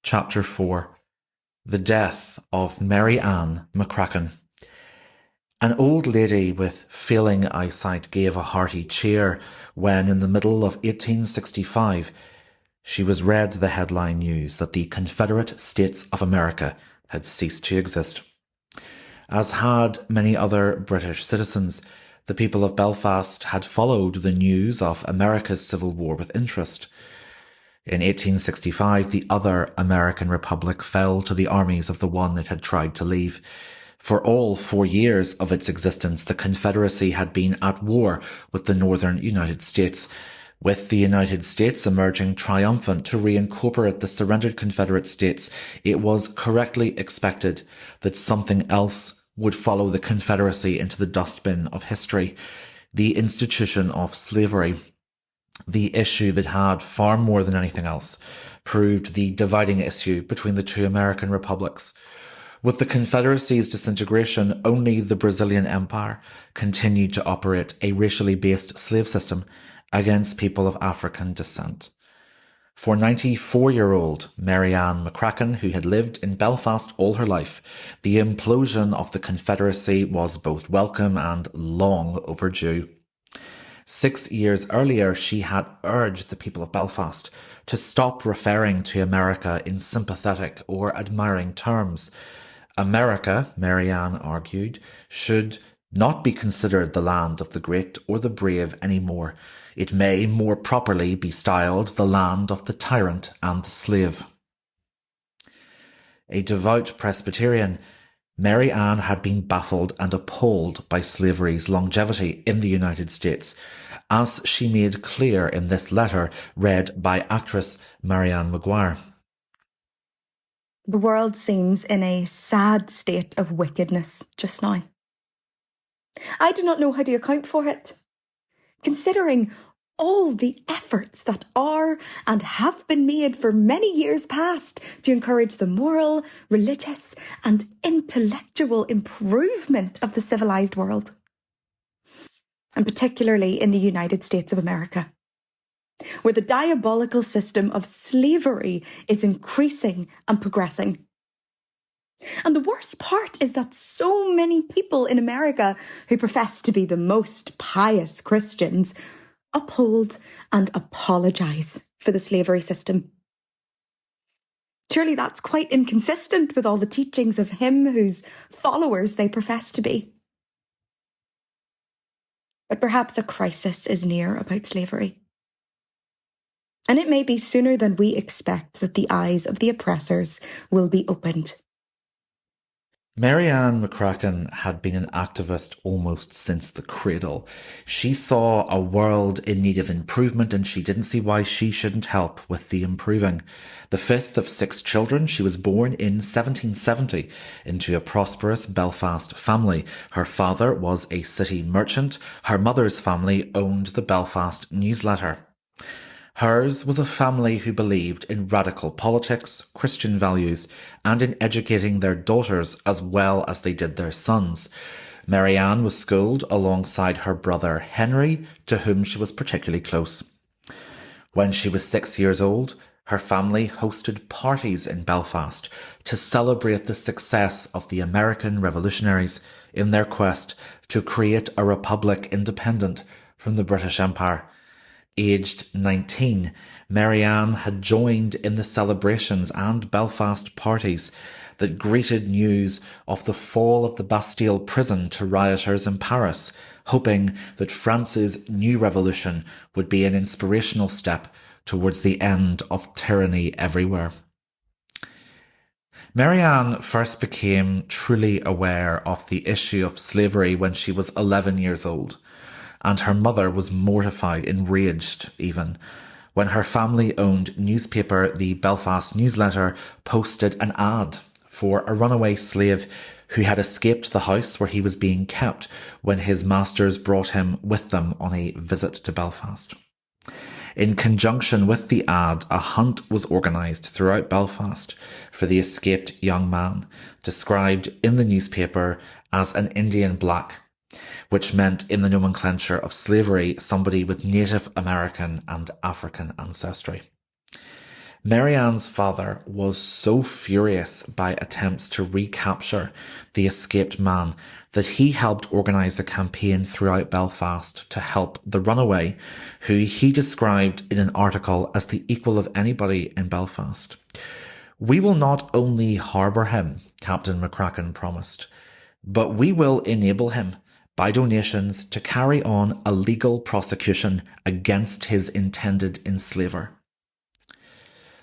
Chapter 4. The Death of Mary Ann McCracken. An old lady with failing eyesight gave a hearty cheer when, in the middle of 1865, she was read the headline news that the Confederate States of America had ceased to exist. As had many other British citizens, the people of Belfast had followed the news of America's Civil War with interest. In 1865, the other American republic fell to the armies of the one it had tried to leave. For all 4 years of its existence, the Confederacy had been at war with the northern United States, with the United States emerging triumphant to reincorporate the surrendered Confederate States. It was correctly expected that something else would follow the Confederacy into the dustbin of history: the institution of slavery. The issue that had, far more than anything else, proved the dividing issue between the two American republics. With the Confederacy's disintegration, only the Brazilian Empire continued to operate a racially based slave system against people of African descent. For 94-year-old Maryann McCracken, who had lived in Belfast all her life, the implosion of the Confederacy was both welcome and long overdue. 6 years earlier, she had urged the people of Belfast to stop referring to America in sympathetic or admiring terms. America, Maryann argued, should not be considered the land of the great or the brave anymore. It may more properly be styled the land of the tyrant and the slave. A devout Presbyterian, Mary Ann had been baffled and appalled by slavery's longevity in the United States, as she made clear in this letter read by actress Maryann Maguire. The world seems in a sad state of wickedness just now. I do not know how to account for it, considering all the efforts that are and have been made for many years past to encourage the moral, religious, and intellectual improvement of the civilized world, and particularly in the United States of America, where the diabolical system of slavery is increasing and progressing. And the worst part is that so many people in America who profess to be the most pious Christians uphold and apologise for the slavery system. Surely that's quite inconsistent with all the teachings of him whose followers they profess to be. But perhaps a crisis is near about slavery. And it may be sooner than we expect that the eyes of the oppressors will be opened. Maryann McCracken had been an activist almost since the cradle. She saw a world in need of improvement, and she didn't see why she shouldn't help with the improving. The fifth of 6 children, she was born in 1770 into a prosperous Belfast family. Her father was a city merchant. Her mother's family owned the Belfast Newsletter. Hers was a family who believed in radical politics, Christian values, and in educating their daughters as well as they did their sons. Mary Ann was schooled alongside her brother Henry, to whom she was particularly close. When she was 6 years old, her family hosted parties in Belfast to celebrate the success of the American revolutionaries in their quest to create a republic independent from the British Empire. Aged 19, Mary Ann had joined in the celebrations and Belfast parties that greeted news of the fall of the Bastille prison to rioters in Paris, hoping that France's new revolution would be an inspirational step towards the end of tyranny everywhere. Mary Ann first became truly aware of the issue of slavery when she was 11 years old. And her mother was mortified, enraged even, when her family-owned newspaper, the Belfast Newsletter, posted an ad for a runaway slave who had escaped the house where he was being kept when his masters brought him with them on a visit to Belfast. In conjunction with the ad, a hunt was organised throughout Belfast for the escaped young man, described in the newspaper as an Indian black, which meant in the nomenclature of slavery somebody with Native American and African ancestry. Marianne's father was so furious by attempts to recapture the escaped man that he helped organise a campaign throughout Belfast to help the runaway, who he described in an article as the equal of anybody in Belfast. "We will not only harbour him," Captain McCracken promised, "but we will enable him, by donations, to carry on a legal prosecution against his intended enslaver."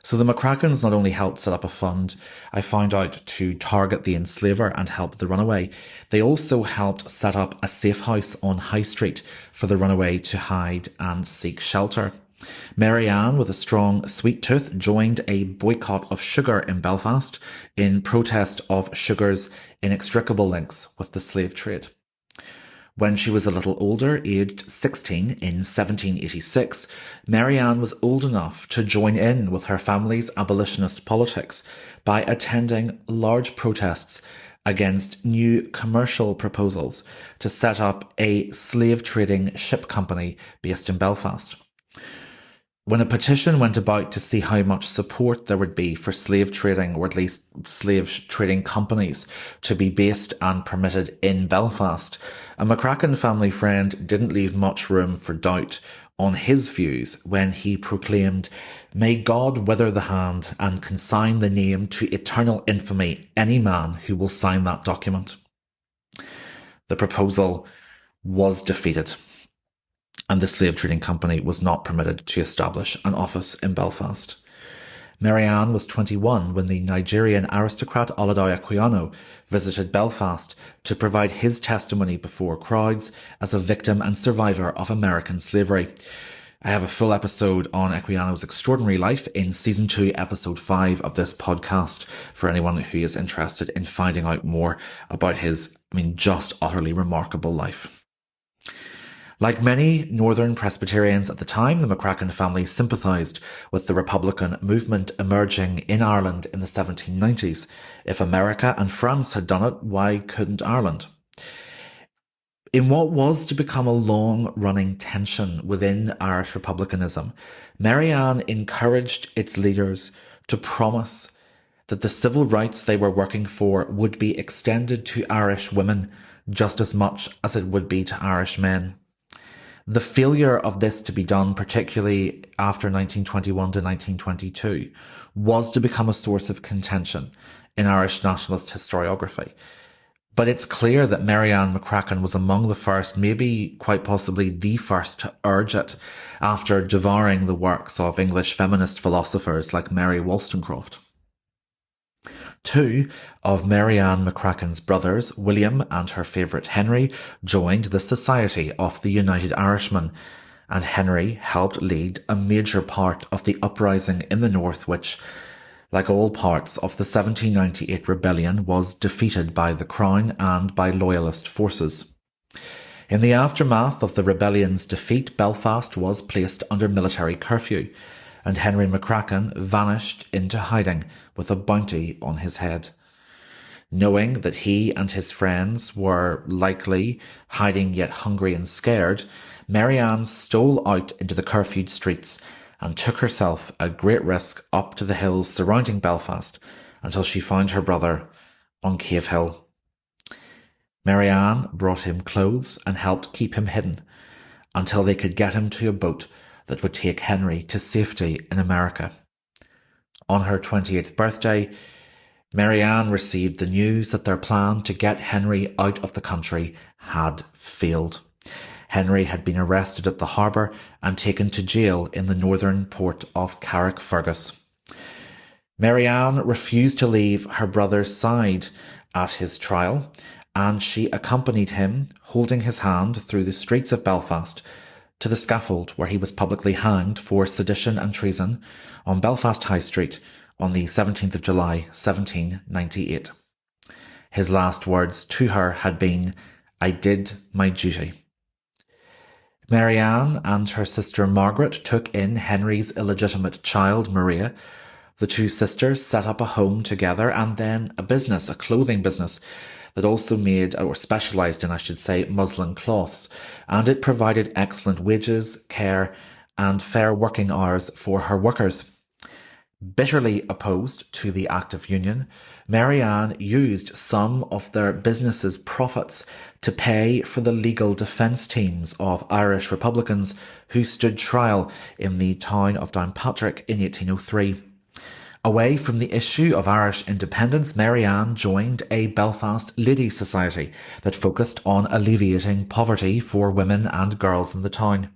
So the McCrackens not only helped set up a fund, I found out, to target the enslaver and help the runaway, they also helped set up a safe house on High Street for the runaway to hide and seek shelter. Mary Ann, with a strong sweet tooth, joined a boycott of sugar in Belfast in protest of sugar's inextricable links with the slave trade. When she was a little older, aged 16 in 1786, Mary Ann was old enough to join in with her family's abolitionist politics by attending large protests against new commercial proposals to set up a slave trading ship company based in Belfast. When a petition went about to see how much support there would be for slave trading, or at least slave trading companies, to be based and permitted in Belfast, a McCracken family friend didn't leave much room for doubt on his views when he proclaimed, "May God wither the hand and consign the name to eternal infamy any man who will sign that document." The proposal was defeated, and the slave trading company was not permitted to establish an office in Belfast. Mary Ann was 21 when the Nigerian aristocrat Olaudah Equiano visited Belfast to provide his testimony before crowds as a victim and survivor of American slavery. I have a full episode on Equiano's extraordinary life in Season 2, Episode 5 of this podcast for anyone who is interested in finding out more about his, just utterly remarkable life. Like many Northern Presbyterians at the time, the McCracken family sympathised with the Republican movement emerging in Ireland in the 1790s. If America and France had done it, why couldn't Ireland? In what was to become a long-running tension within Irish republicanism, Mary Ann encouraged its leaders to promise that the civil rights they were working for would be extended to Irish women just as much as it would be to Irish men. The failure of this to be done, particularly after 1921 to 1922, was to become a source of contention in Irish nationalist historiography. But it's clear that Maryann McCracken was among the first, maybe quite possibly the first, to urge it after devouring the works of English feminist philosophers like Mary Wollstonecraft. Two of Mary Ann McCracken's brothers, William and her favourite Henry, joined the Society of the United Irishmen, and Henry helped lead a major part of the uprising in the north which, like all parts of the 1798 rebellion, was defeated by the Crown and by Loyalist forces. In the aftermath of the rebellion's defeat, Belfast was placed under military curfew, and Henry McCracken vanished into hiding with a bounty on his head. Knowing that he and his friends were likely hiding yet hungry and scared, Mary Ann stole out into the curfewed streets and took herself at great risk up to the hills surrounding Belfast until she found her brother on Cave Hill. Mary Ann brought him clothes and helped keep him hidden until they could get him to a boat that would take Henry to safety in America. On her 28th birthday, Mary Ann received the news that their plan to get Henry out of the country had failed. Henry had been arrested at the harbour and taken to jail in the northern port of Carrickfergus. Mary Ann refused to leave her brother's side at his trial, and she accompanied him, holding his hand, through the streets of Belfast to the scaffold where he was publicly hanged for sedition and treason on Belfast High Street on the 17th of July, 1798. His last words to her had been, "I did my duty." Mary Ann and her sister Margaret took in Henry's illegitimate child, Maria. The two sisters set up a home together and then a business, a clothing business, that also made, or specialised in, I should say, muslin cloths, and it provided excellent wages, care, and fair working hours for her workers. Bitterly opposed to the Act of Union, Maryann used some of their business's profits to pay for the legal defence teams of Irish Republicans who stood trial in the town of Downpatrick in 1803. Away from the issue of Irish independence, Maryann joined a Belfast Ladies' Society that focused on alleviating poverty for women and girls in the town.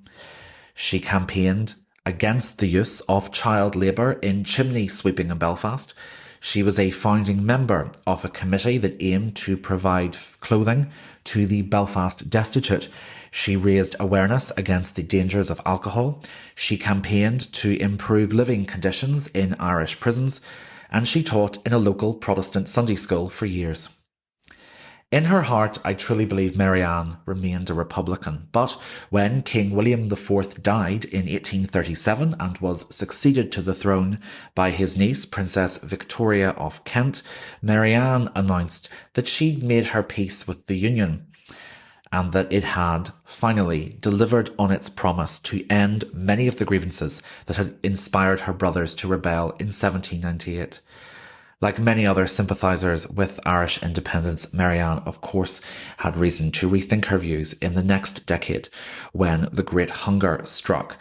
She campaigned against the use of child labour in chimney sweeping in Belfast. She was a founding member of a committee that aimed to provide clothing to the Belfast destitute. She raised awareness against the dangers of alcohol. She campaigned to improve living conditions in Irish prisons, and she taught in a local Protestant Sunday school for years. In her heart, I truly believe Maryann remained a Republican, but when King William IV died in 1837 and was succeeded to the throne by his niece, Princess Victoria of Kent, Maryann announced that she'd made her peace with the Union and that it had finally delivered on its promise to end many of the grievances that had inspired her brothers to rebel in 1798. Like many other sympathisers with Irish independence, Maryann, of course, had reason to rethink her views in the next decade when the Great Hunger struck.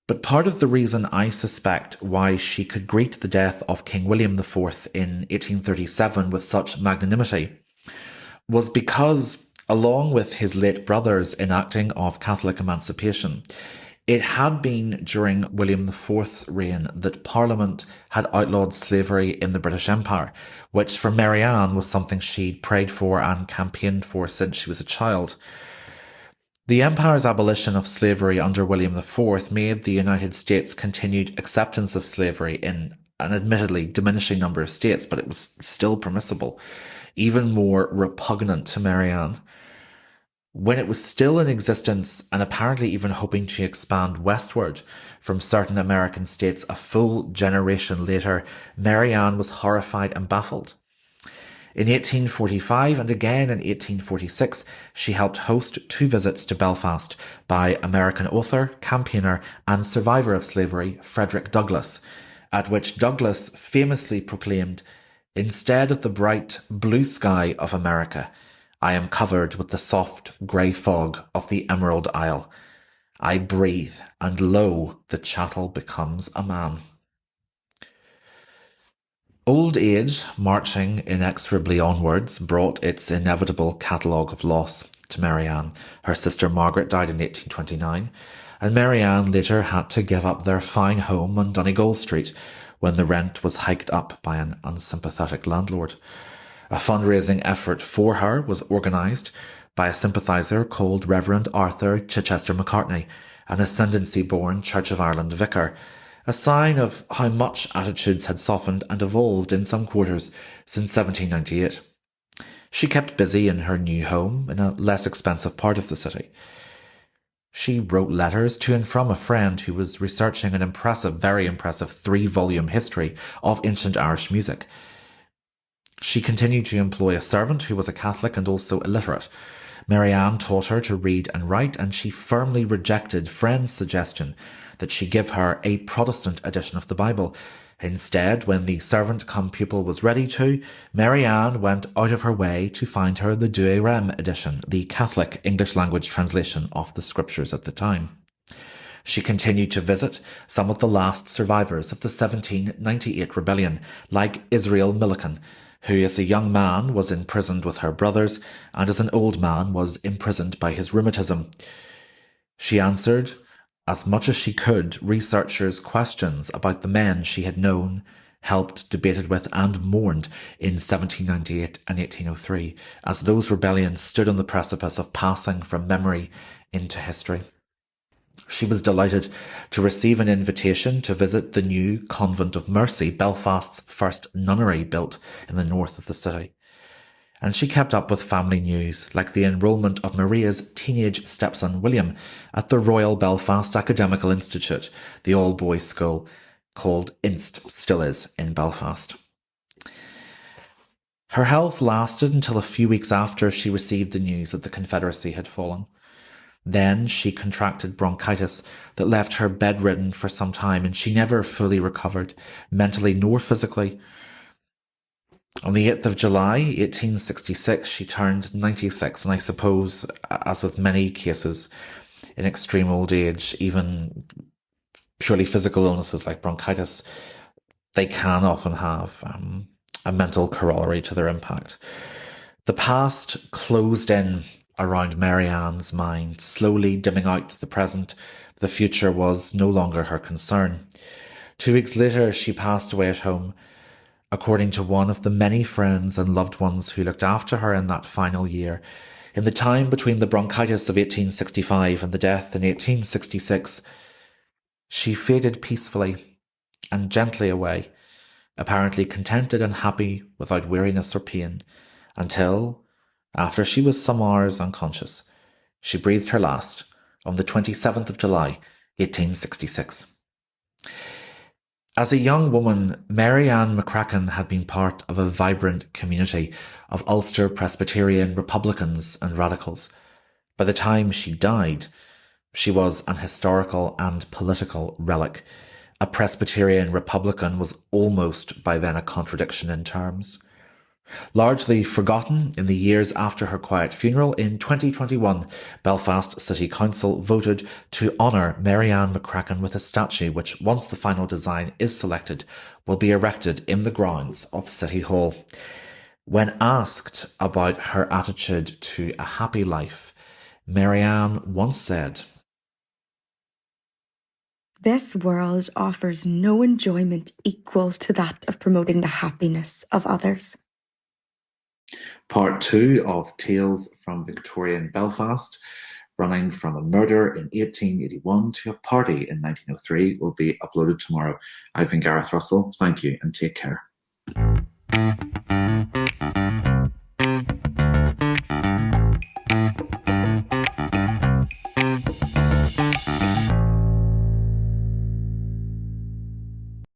But part of the reason I suspect why she could greet the death of King William IV in 1837 with such magnanimity was because, along with his late brothers' enacting of Catholic emancipation, it had been during William IV's reign that Parliament had outlawed slavery in the British Empire, which for Maryann was something she'd prayed for and campaigned for since she was a child. The Empire's abolition of slavery under William IV made the United States' continued acceptance of slavery in an admittedly diminishing number of states, but it was still permissible, even more repugnant to Maryann. When it was still in existence and apparently even hoping to expand westward from certain American states a full generation later, Maryann was horrified and baffled. In 1845 and again in 1846, she helped host 2 visits to Belfast by American author, campaigner, and survivor of slavery Frederick Douglass, at which Douglass famously proclaimed, "Instead of the bright blue sky of America, I am covered with the soft grey fog of the Emerald Isle. I breathe, and lo, the chattel becomes a man." Old age, marching inexorably onwards, brought its inevitable catalogue of loss to Maryann. Her sister Margaret died in 1829, and Maryann later had to give up their fine home on Donegal Street when the rent was hiked up by an unsympathetic landlord. A fundraising effort for her was organised by a sympathiser called Reverend Arthur Chichester Macartney, an Ascendancy-born Church of Ireland vicar, a sign of how much attitudes had softened and evolved in some quarters since 1798. She kept busy in her new home in a less expensive part of the city. She wrote letters to and from a friend who was researching an very impressive 3-volume history of ancient Irish music. She continued to employ a servant who was a Catholic and also illiterate. Maryann taught her to read and write, and she firmly rejected friends' suggestion that she give her a Protestant edition of the Bible. Instead, when the servant-cum pupil was ready to, Maryann went out of her way to find her the Douay Rheims edition, the Catholic English-language translation of the scriptures at the time. She continued to visit some of the last survivors of the 1798 rebellion, like Israel Milliken, who as a young man was imprisoned with her brothers and as an old man was imprisoned by his rheumatism. She answered, as much as she could, researchers' questions about the men she had known, helped, debated with and mourned in 1798 and 1803, as those rebellions stood on the precipice of passing from memory into history. She was delighted to receive an invitation to visit the new Convent of Mercy, Belfast's first nunnery built in the north of the city. And she kept up with family news, like the enrolment of Maria's teenage stepson William at the Royal Belfast Academical Institute, the all-boys school called INST, still is, in Belfast. Her health lasted until a few weeks after she received the news that the Confederacy had fallen. Then she contracted bronchitis that left her bedridden for some time, and she never fully recovered, mentally nor physically. On the 8th of July, 1866, she turned 96, and I suppose, as with many cases in extreme old age, even purely physical illnesses like bronchitis, they can often have a mental corollary to their impact. The past closed in around Mary Ann's mind, slowly dimming out the present. The future was no longer her concern. 2 weeks later, she passed away at home. According to one of the many friends and loved ones who looked after her in that final year, in the time between the bronchitis of 1865 and the death in 1866, she faded peacefully and gently away, apparently contented and happy without weariness or pain, until, after she was some hours unconscious, she breathed her last on the 27th of July, 1866. As a young woman, Mary Ann McCracken had been part of a vibrant community of Ulster Presbyterian Republicans and Radicals. By the time she died, she was an historical and political relic. A Presbyterian Republican was almost by then a contradiction in terms. Largely forgotten in the years after her quiet funeral, in 2021, Belfast City Council voted to honour Mary Ann McCracken with a statue which, once the final design is selected, will be erected in the grounds of City Hall. When asked about her attitude to a happy life, Mary Ann once said, "This world offers no enjoyment equal to that of promoting the happiness of others." Part 2 of Tales from Victorian Belfast, running from a murder in 1881 to a party in 1903, will be uploaded tomorrow. I've been Gareth Russell. Thank you and take care.